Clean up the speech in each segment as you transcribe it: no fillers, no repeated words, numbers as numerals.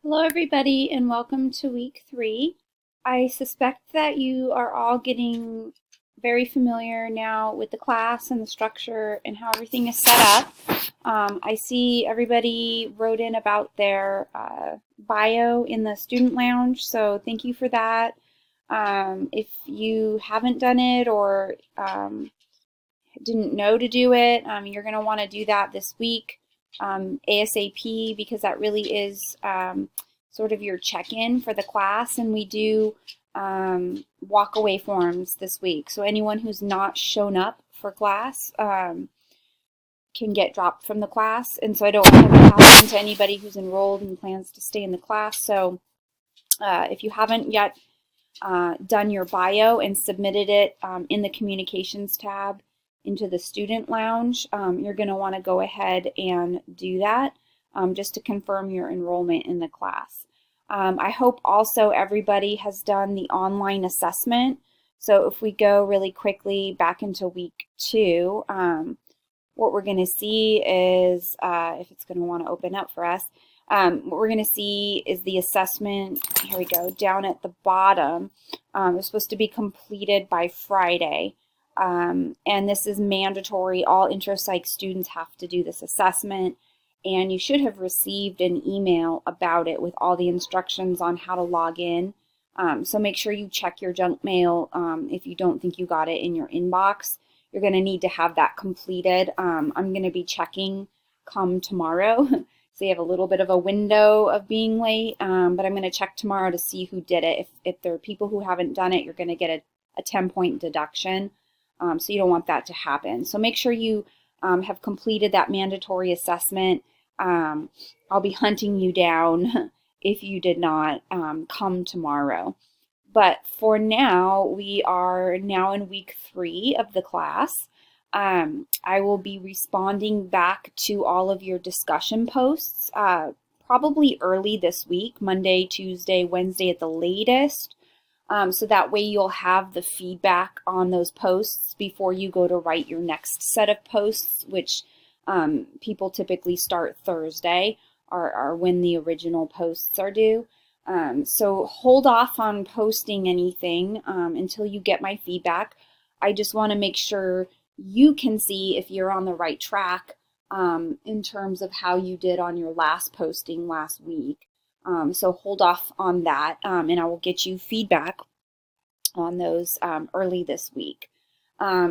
Hello, everybody, and welcome to week 3. I suspect that you are all getting very familiar now with the class and the structure and how everything is set up. I see everybody wrote in about their bio in the student lounge, so thank you for that. If you haven't done it or didn't know to do it, you're going to want to do that this week ASAP, because that really is sort of your check-in for the class, and we do walk-away forms this week. So anyone who's not shown up for class can get dropped from the class, and so I don't want that to happen to anybody who's enrolled and plans to stay in the class. So if you haven't yet done your bio and submitted it in the communications tab into the student lounge, you're going to want to go ahead and do that just to confirm your enrollment in the class. I hope also everybody has done the online assessment. So if we go really quickly back into week 2, what we're going to see is, if it's going to want to open up for us, what we're going to see is the assessment, here we go, down at the bottom. It's supposed to be completed by Friday. And this is mandatory. All intro psych students have to do this assessment. And you should have received an email about it with all the instructions on how to log in. So make sure you check your junk mail if you don't think you got it in your inbox. You're going to need to have that completed. I'm going to be checking come tomorrow. So you have a little bit of a window of being late, but I'm going to check tomorrow to see who did it. If there are people who haven't done it, you're going to get a 10-point deduction. So you don't want that to happen. So make sure you have completed that mandatory assessment. I'll be hunting you down if you did not come tomorrow. But for now, we are now in week 3 of the class. I will be responding back to all of your discussion posts probably early this week, Monday, Tuesday, Wednesday at the latest. So that way you'll have the feedback on those posts before you go to write your next set of posts, which people typically start Thursday, or when the original posts are due. So hold off on posting anything until you get my feedback. I just want to make sure you can see if you're on the right track in terms of how you did on your last posting last week. So hold off on that, and I will get you feedback on those early this week.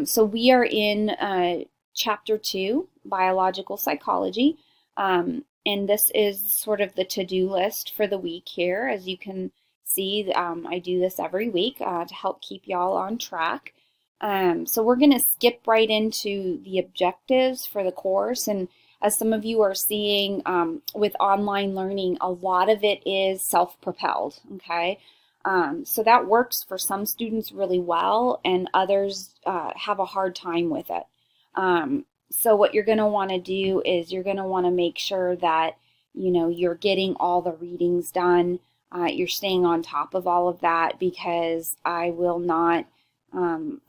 So we are in Chapter 2, Biological Psychology. And this is sort of the to-do list for the week here. As you can see, I do this every week to help keep y'all on track. So we're going to skip right into the objectives for the course. And as some of you are seeing with online learning, a lot of it is self-propelled, okay? So that works for some students really well, and others have a hard time with it. So what you're going to want to do is you're going to want to make sure that, you know, you're getting all the readings done. You're staying on top of all of that, because I will not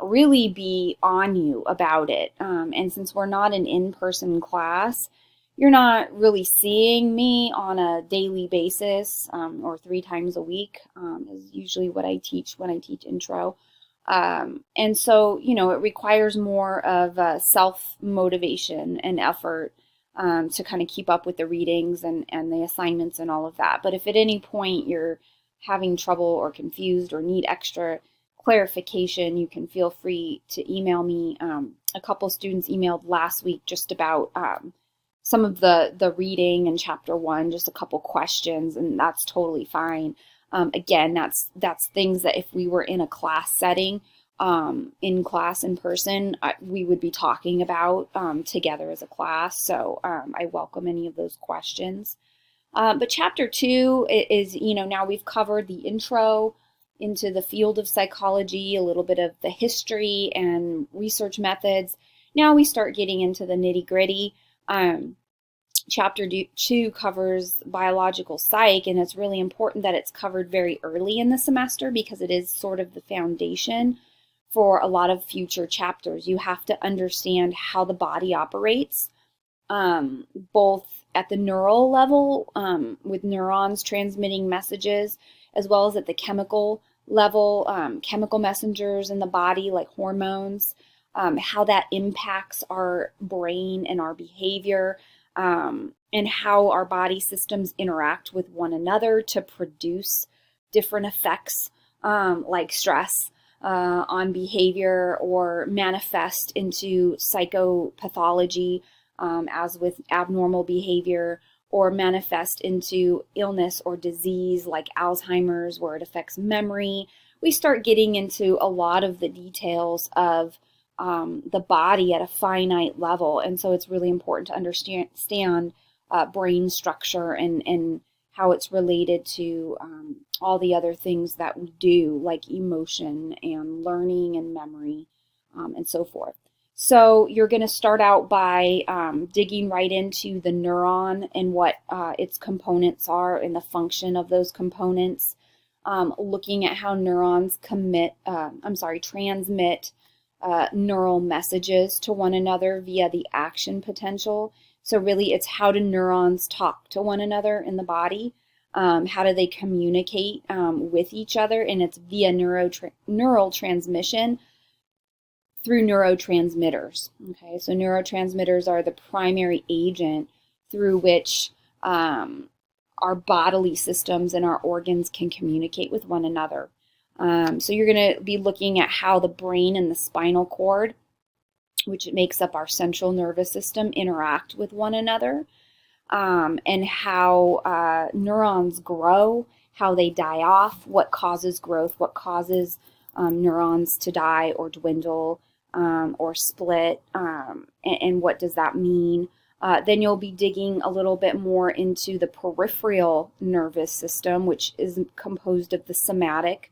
really be on you about it. And since we're not an in-person class, you're not really seeing me on a daily basis or 3 times a week is usually what I teach when I teach intro. And so, you know, it requires more of self-motivation and effort to kind of keep up with the readings and the assignments and all of that. But if at any point you're having trouble or confused or need extra clarification, you can feel free to email me. A couple students emailed last week just about some of the reading in Chapter 1, just a couple questions, and that's totally fine. Again, that's things that if we were in a class setting, in class in person, we would be talking about together as a class. So I welcome any of those questions. But Chapter 2 is, you know, now we've covered the intro into the field of psychology, a little bit of the history and research methods. Now we start getting into the nitty-gritty. Chapter 2 covers biological psych, and it's really important that it's covered very early in the semester, because it is sort of the foundation for a lot of future chapters. You have to understand how the body operates, both at the neural level with neurons transmitting messages, as well as at the chemical level, chemical messengers in the body like hormones, how that impacts our brain and our behavior, and how our body systems interact with one another to produce different effects like stress on behavior, or manifest into psychopathology as with abnormal behavior, or manifest into illness or disease like Alzheimer's, where it affects memory. We start getting into a lot of the details of the body at a finite level. And so it's really important to understand brain structure and how it's related to all the other things that we do, like emotion and learning and memory and so forth. So you're going to start out by digging right into the neuron and what its components are and the function of those components, looking at how neurons transmit neural messages to one another via the action potential. So really it's how do neurons talk to one another in the body? How do they communicate with each other? And it's via neural transmission through neurotransmitters. Okay, so neurotransmitters are the primary agent through which our bodily systems and our organs can communicate with one another. So you're going to be looking at how the brain and the spinal cord, which makes up our central nervous system, interact with one another, and how neurons grow, how they die off, what causes growth, what causes neurons to die or dwindle or split, and what does that mean. Then you'll be digging a little bit more into the peripheral nervous system, which is composed of the somatic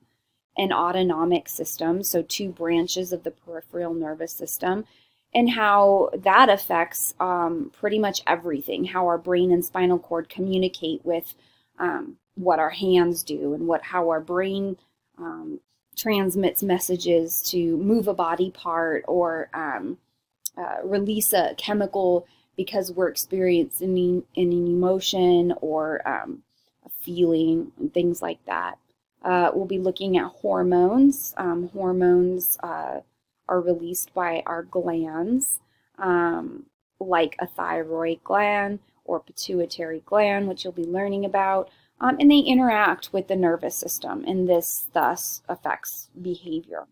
and autonomic systems, so two branches of the peripheral nervous system, and how that affects pretty much everything, how our brain and spinal cord communicate with what our hands do, and how our brain transmits messages to move a body part or release a chemical because we're experiencing an emotion or a feeling, and things like that. We'll be looking at hormones. Hormones are released by our glands, like a thyroid gland or pituitary gland, which you'll be learning about, and they interact with the nervous system, and this thus affects behavior.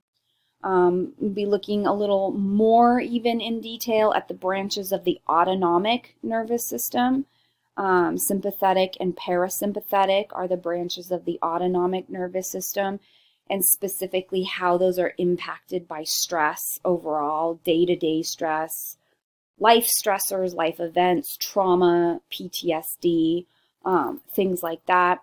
We'll be looking a little more even in detail at the branches of the autonomic nervous system. Sympathetic and parasympathetic are the branches of the autonomic nervous system, and specifically how those are impacted by stress overall, day-to-day stress, life stressors, life events, trauma, PTSD, things like that.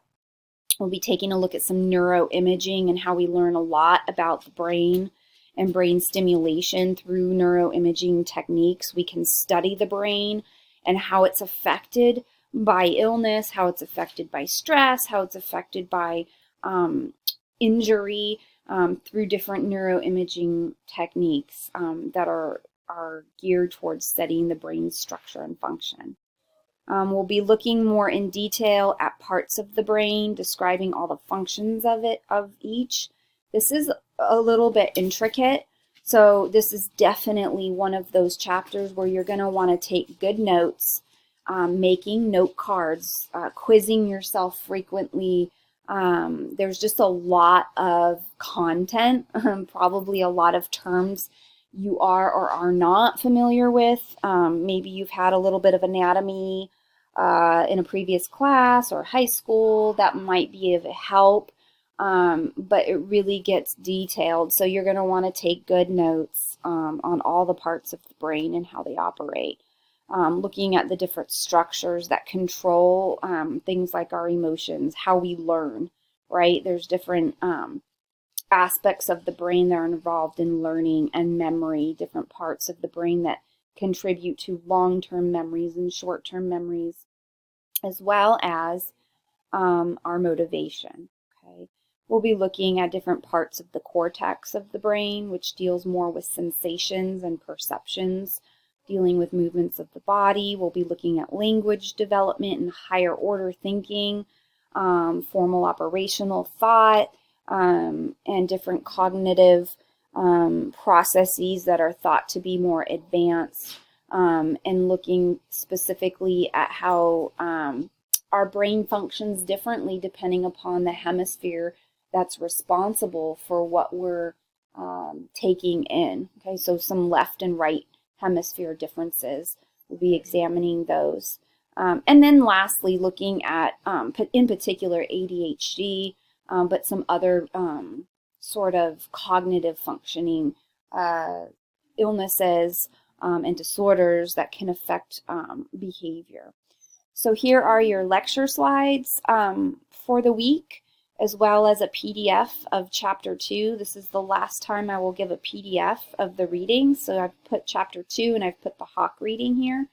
We'll be taking a look at some neuroimaging and how we learn a lot about the brain and brain stimulation through neuroimaging techniques. We can study the brain and how it's affected by illness, how it's affected by stress, how it's affected by injury through different neuroimaging techniques that are geared towards studying the brain's structure and function. We'll be looking more in detail at parts of the brain, describing all the functions of each. This is a little bit intricate, so this is definitely one of those chapters where you're going to want to take good notes, making note cards, quizzing yourself frequently. There's just a lot of content, probably a lot of terms you are or are not familiar with. Maybe you've had a little bit of anatomy in a previous class or high school. That might be of help, but it really gets detailed. So you're going to want to take good notes on all the parts of the brain and how they operate. Looking at the different structures that control things like our emotions, how we learn, right? There's different aspects of the brain that are involved in learning and memory, different parts of the brain that contribute to long-term memories and short-term memories, as well as our motivation. Okay, we'll be looking at different parts of the cortex of the brain, which deals more with sensations and perceptions, dealing with movements of the body. We'll be looking at language development and higher order thinking, formal operational thought, and different cognitive processes that are thought to be more advanced, and looking specifically at how our brain functions differently depending upon the hemisphere that's responsible for what we're taking in. Okay, so some left and right hemisphere differences. We'll be examining those. And then lastly, looking at, in particular, ADHD, but some other sort of cognitive functioning illnesses and disorders that can affect behavior. So here are your lecture slides for the week, as well as a PDF of Chapter 2. This is the last time I will give a PDF of the reading. So I've put Chapter 2 and I've put the Hawk reading here,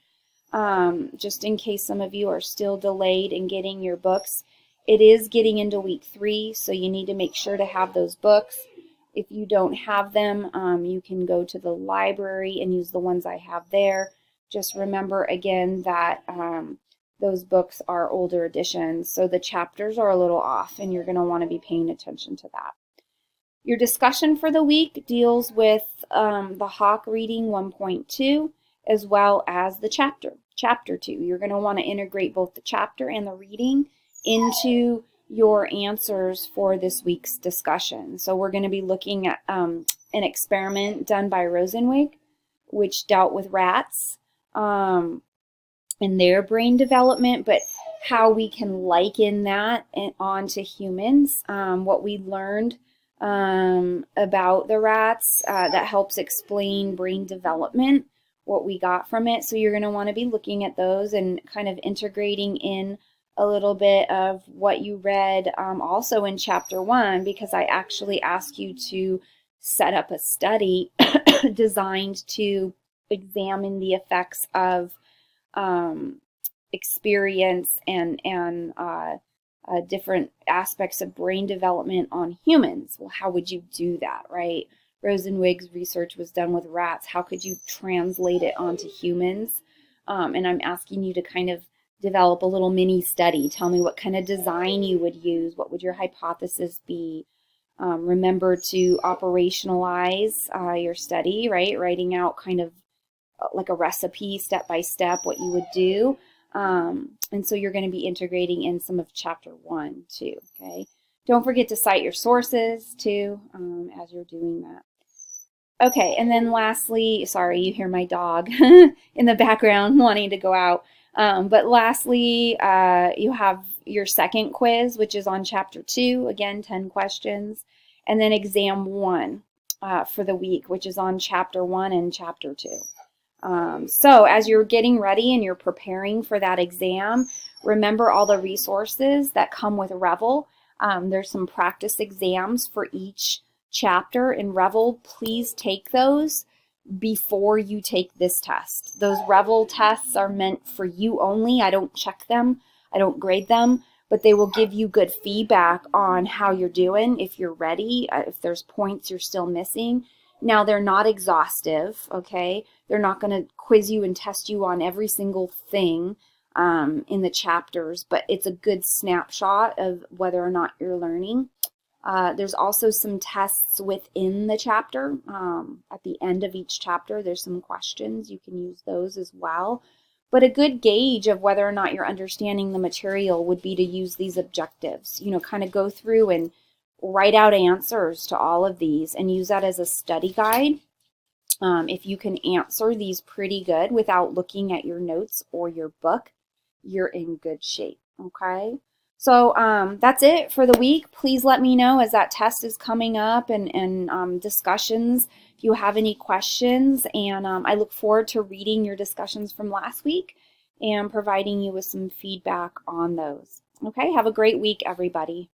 just in case some of you are still delayed in getting your books. It is getting into week 3, so you need to make sure to have those books. If you don't have them, you can go to the library and use the ones I have there. Just remember again that those books are older editions, so the chapters are a little off, and you're going to want to be paying attention to that. Your discussion for the week deals with the Hawk reading 1.2, as well as the chapter 2. You're going to want to integrate both the chapter and the reading into your answers for this week's discussion. So we're going to be looking at an experiment done by Rosenzweig, which dealt with rats and their brain development, but how we can liken that onto humans, what we learned about the rats that helps explain brain development, what we got from it. So you're going to want to be looking at those and kind of integrating in a little bit of what you read also in Chapter 1, because I actually asked you to set up a study designed to examine the effects of experience and different aspects of brain development on humans. Well, how would you do that, right? Rosenzweig's research was done with rats. How could you translate it onto humans? And I'm asking you to kind of develop a little mini study. Tell me what kind of design you would use. What would your hypothesis be? Remember to operationalize your study, right? Writing out kind of like a recipe, step by step, what you would do. And so you're going to be integrating in some of Chapter 1 too, okay? Don't forget to cite your sources too as you're doing that. Okay, and then lastly, sorry, you hear my dog in the background wanting to go out. But lastly, you have your second quiz, which is on Chapter 2, again, 10 questions, and then exam 1 for the week, which is on Chapter 1 and Chapter 2. So as you're getting ready and you're preparing for that exam, remember all the resources that come with Revel. There's some practice exams for each chapter in Revel. Please take those before you take this test. Those Revel tests are meant for you only. I don't check them. I don't grade them, but they will give you good feedback on how you're doing, if you're ready, if there's points you're still missing. Now, they're not exhaustive, okay? They're not going to quiz you and test you on every single thing in the chapters, but it's a good snapshot of whether or not you're learning. There's also some tests within the chapter. At the end of each chapter, there's some questions. You can use those as well. But a good gauge of whether or not you're understanding the material would be to use these objectives. You know, kind of go through and write out answers to all of these and use that as a study guide. If you can answer these pretty good without looking at your notes or your book, you're in good shape, okay? So that's it for the week. Please let me know as that test is coming up and discussions if you have any questions. And I look forward to reading your discussions from last week and providing you with some feedback on those. Okay, have a great week, everybody.